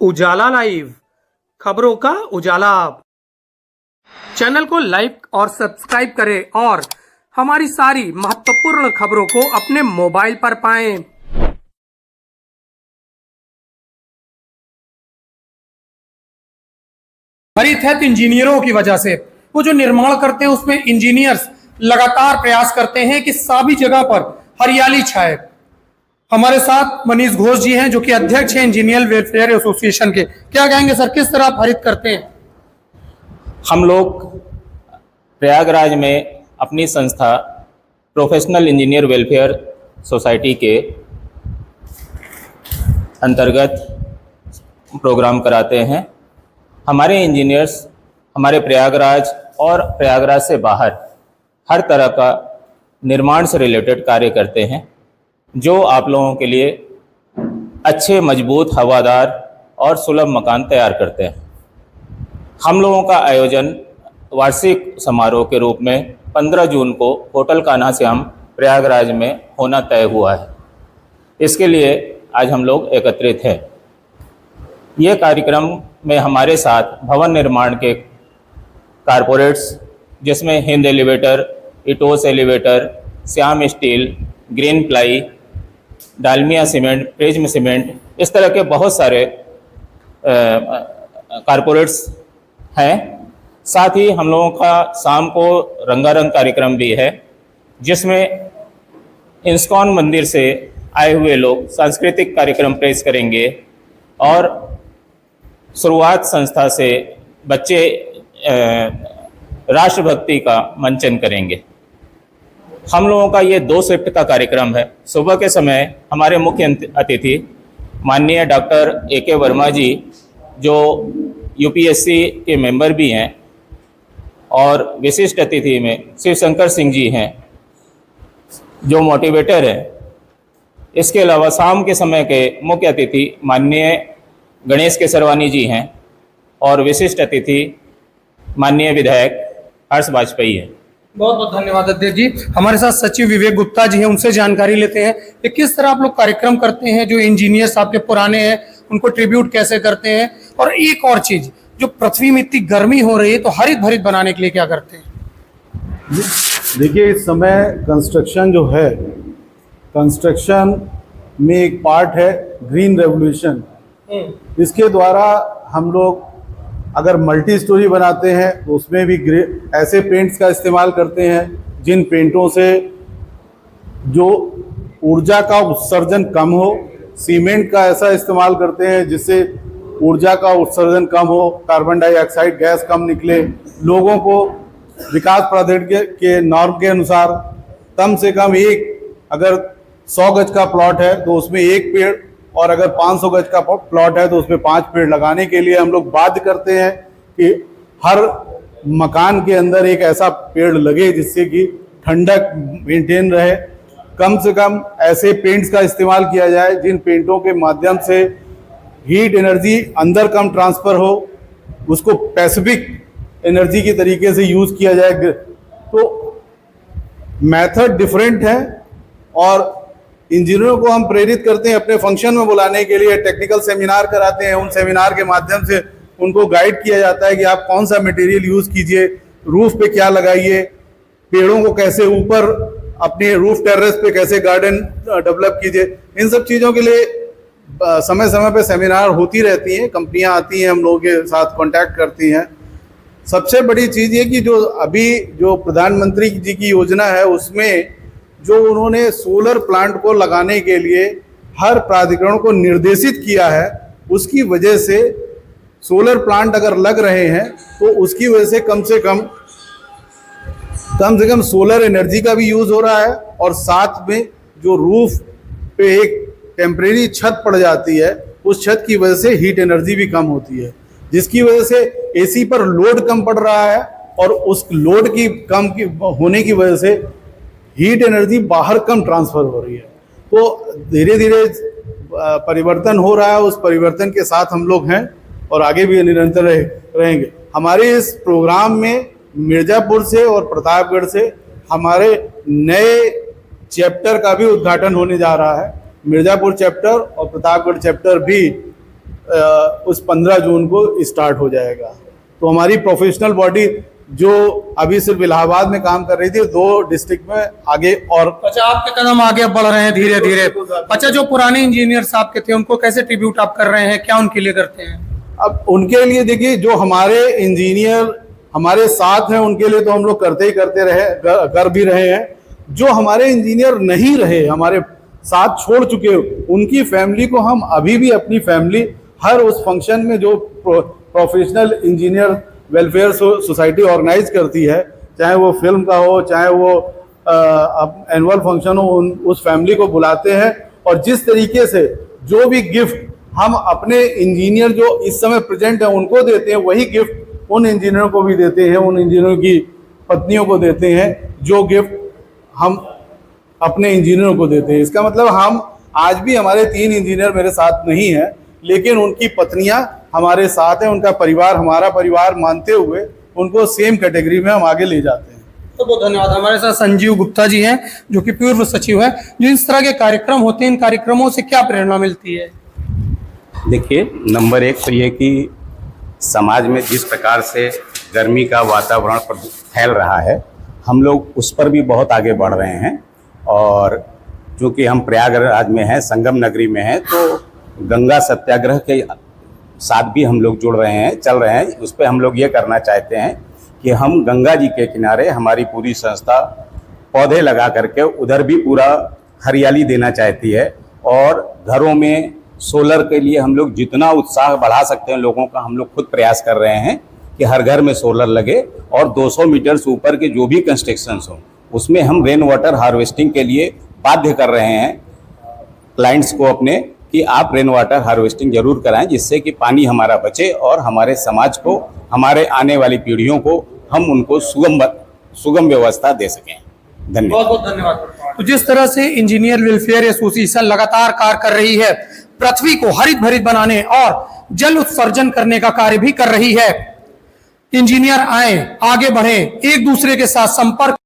उजाला live, खबरों का उजाला। Channel को लाइक और सब्सक्राइब करें और हमारी सारी महत्वपूर्ण खबरों को अपने मोबाइल पर पाएं। हरित है इंजीनियरों की वजह से। वो जो निर्माण करते हैं उसमें इंजीनियर्स लगातार प्रयास करते हैं कि सभी जगह पर हरियाली छाए। हमारे साथ मनीष घोष जी हैं जो कि अध्यक्ष हैं इंजीनियर वेलफेयर एसोसिएशन के। क्या कहेंगे सर, किस तरह आप हरित करते हैं? हम लोग प्रयागराज में अपनी संस्था प्रोफेशनल इंजीनियर वेलफेयर सोसाइटी के अंतर्गत प्रोग्राम कराते हैं। हमारे इंजीनियर्स हमारे प्रयागराज और प्रयागराज से बाहर हर तरह का निर्माण से रिलेटेड कार्य करते हैं, जो आप लोगों के लिए अच्छे, मजबूत, हवादार और सुलभ मकान तैयार करते हैं। हम लोगों का आयोजन वार्षिक समारोह के रूप में 15 जून को होटल कान्हा श्याम प्रयागराज में होना तय हुआ है। इसके लिए आज हम लोग एकत्रित हैं। ये कार्यक्रम में हमारे साथ भवन निर्माण के कारपोरेट्स, जिसमें हिंद एलिवेटर, इटोस elevator, Shyam steel, green ply, Dalmia cement, prism cement, इस तरह के बहुत सारे कारपोरेट्स हैं। साथ ही हम लोगों का शाम को रंगारंग कार्यक्रम भी है, जिसमें इस्कॉन मंदिर से आए हुए लोग सांस्कृतिक कार्यक्रम पेश करेंगे और शुरुआत संस्था से बच्चे राष्ट्रभक्ति का मंचन करेंगे। हम लोगों का ये 2 शिफ्ट का कार्यक्रम है। सुबह के समय हमारे मुख्य अतिथि माननीय डॉक्टर AK वर्मा जी, जो UPSC के मेंबर भी हैं, और विशिष्ट अतिथि में शिवशंकर सिंह जी हैं, जो मोटिवेटर हैं। इसके अलावा शाम के समय के मुख्य अतिथि माननीय गणेश केसरवानी जी हैं और विशिष्ट अतिथि माननीय विधायक हर्ष वाजपेयी हैं। बहुत बहुत धन्यवाद अध्यक्ष जी। हमारे साथ सचिव विवेक गुप्ता जी हैं, उनसे जानकारी लेते हैं कि किस तरह आप लोग कार्यक्रम करते हैं। जो इंजीनियर्स आपके पुराने हैं उनको ट्रिब्यूट कैसे करते हैं, और एक और चीज, जो पृथ्वी में इतनी गर्मी हो रही है तो हरित भरित बनाने के लिए क्या करते हैं? देखिए, इस समय कंस्ट्रक्शन जो है, कंस्ट्रक्शन में एक पार्ट है ग्रीन रेवोल्यूशन। इसके द्वारा हम लोग अगर मल्टी स्टोरी बनाते हैं तो उसमें भी ऐसे पेंट्स का इस्तेमाल करते हैं जिन पेंटों से जो ऊर्जा का उत्सर्जन कम हो। सीमेंट का ऐसा इस्तेमाल करते हैं जिससे ऊर्जा का उत्सर्जन कम हो, कार्बन डाइऑक्साइड गैस कम निकले। लोगों को विकास प्राधिकरण के नॉर्म के अनुसार कम से कम अगर 100 गज का प्लॉट है तो उसमें 1 पेड़, और अगर 500 गज का प्लॉट है तो उसमें 5 पेड़ लगाने के लिए हम लोग बाध्य करते हैं कि हर मकान के अंदर एक ऐसा पेड़ लगे जिससे कि ठंडक मेंटेन रहे। कम से कम ऐसे पेंट्स का इस्तेमाल किया जाए जिन पेंटों के माध्यम से हीट एनर्जी अंदर कम ट्रांसफ़र हो, उसको पैसिफिक एनर्जी के तरीके से यूज़ किया जाए। तो मेथड डिफरेंट है और इंजीनियरों को हम प्रेरित करते हैं अपने फंक्शन में बुलाने के लिए। टेक्निकल सेमिनार कराते हैं, उन सेमिनार के माध्यम से उनको गाइड किया जाता है कि आप कौन सा मटेरियल यूज़ कीजिए, रूफ पे क्या लगाइए, पेड़ों को कैसे ऊपर अपने रूफ टेरेस पे कैसे गार्डन डेवलप कीजिए। इन सब चीज़ों के लिए समय समय पे सेमिनार होती रहती हैं। कंपनियां आती हैं, हम लोगों के साथ कांटेक्ट करती हैं। सबसे बड़ी चीज़ ये कि जो प्रधानमंत्री जी की योजना है, उसमें जो उन्होंने सोलर प्लांट को लगाने के लिए हर प्राधिकरण को निर्देशित किया है, उसकी वजह से सोलर प्लांट अगर लग रहे हैं तो उसकी वजह से कम से कम सोलर एनर्जी का भी यूज़ हो रहा है, और साथ में जो रूफ पे एक टेम्परेरी छत पड़ जाती है, उस छत की वजह से हीट एनर्जी भी कम होती है, जिसकी वजह से AC पर लोड कम पड़ रहा है, और उस लोड की होने की वजह से हीट एनर्जी बाहर कम ट्रांसफ़र हो रही है। तो धीरे धीरे परिवर्तन हो रहा है। उस परिवर्तन के साथ हम लोग हैं और आगे भी निरंतर रहेंगे। हमारे इस प्रोग्राम में मिर्ज़ापुर से और प्रतापगढ़ से हमारे नए चैप्टर का भी उद्घाटन होने जा रहा है। मिर्ज़ापुर चैप्टर और प्रतापगढ़ चैप्टर भी उस 15 जून को स्टार्ट हो जाएगा। तो हमारी प्रोफेशनल बॉडी जो अभी सिर्फ इलाहाबाद में काम कर रही थी, 2 डिस्ट्रिक्ट में आगे और अच्छा, आपके कदम आगे बढ़ रहे हैं धीरे धीरे। अच्छा, जो पुराने इंजीनियर साहब के थे उनको कैसे ट्रिब्यूट आप कर रहे हैं, क्या उनके लिए करते हैं? अब उनके लिए देखिए, जो हमारे इंजीनियर हमारे साथ हैं उनके लिए तो हम लोग करते ही करते रहे, कर भी रहे हैं। जो हमारे इंजीनियर नहीं रहे, हमारे साथ छोड़ चुके, उनकी फैमिली को हम अभी भी अपनी फैमिली हर उस फंक्शन में जो professional engineer welfare society organise करती है, चाहे वो फिल्म का हो, चाहे वो एनुअल फंक्शन हो, उस फैमिली को बुलाते हैं। और जिस तरीके से जो भी गिफ्ट हम अपने इंजीनियर जो इस समय प्रेजेंट है उनको देते हैं, वही गिफ्ट उन इंजीनियरों को भी देते हैं, उन इंजीनियरों की पत्नियों को देते हैं, जो गिफ्ट हम अपने इंजीनियरों को देते हैं। इसका मतलब हम आज भी, हमारे 3 इंजीनियर मेरे साथ नहीं हैं, लेकिन उनकी पत्नियां हमारे साथ हैं, उनका परिवार हमारा परिवार मानते हुए उनको सेम कैटेगरी में हम आगे ले जाते हैं। तो बहुत धन्यवाद। हमारे साथ संजीव गुप्ता जी हैं, जो कि पूर्व सचिव हैं। जो इस तरह के कार्यक्रम होते हैं, इन कार्यक्रमों से क्या प्रेरणा मिलती है? देखिए, नंबर 1 तो ये कि समाज में जिस प्रकार से गर्मी का वातावरण फैल रहा है, हम लोग उस पर भी बहुत आगे बढ़ रहे हैं। और चूँकि हम प्रयागराज में हैं, संगम नगरी में हैं, तो गंगा सत्याग्रह के साथ भी हम लोग जुड़ रहे हैं, चल रहे हैं। उस पर हम लोग ये करना चाहते हैं कि हम गंगा जी के किनारे, हमारी पूरी संस्था पौधे लगा करके उधर भी पूरा हरियाली देना चाहती है। और घरों में सोलर के लिए हम लोग जितना उत्साह बढ़ा सकते हैं लोगों का, हम लोग खुद प्रयास कर रहे हैं कि हर घर में सोलर लगे। और 200 मीटर से ऊपर के जो भी कंस्ट्रक्शंस हों, उसमें हम रेन वाटर हार्वेस्टिंग के लिए बाध्य कर रहे हैं क्लाइंट्स को अपने, कि आप रेन वाटर हार्वेस्टिंग जरूर कराएं, जिससे कि पानी हमारा बचे और हमारे समाज को, हमारे आने वाली पीढ़ियों को हम उनको सुगम व्यवस्था दे सकें। धन्यवाद। बहुत बहुत धन्यवाद। तो जिस तरह से इंजीनियर वेलफेयर एसोसिएशन लगातार कार्य कर रही है, पृथ्वी को हरित भरित बनाने और जल उत्सर्जन करने का कार्य भी कर रही है। इंजीनियर आए, आगे बढ़े, एक दूसरे के साथ संपर्क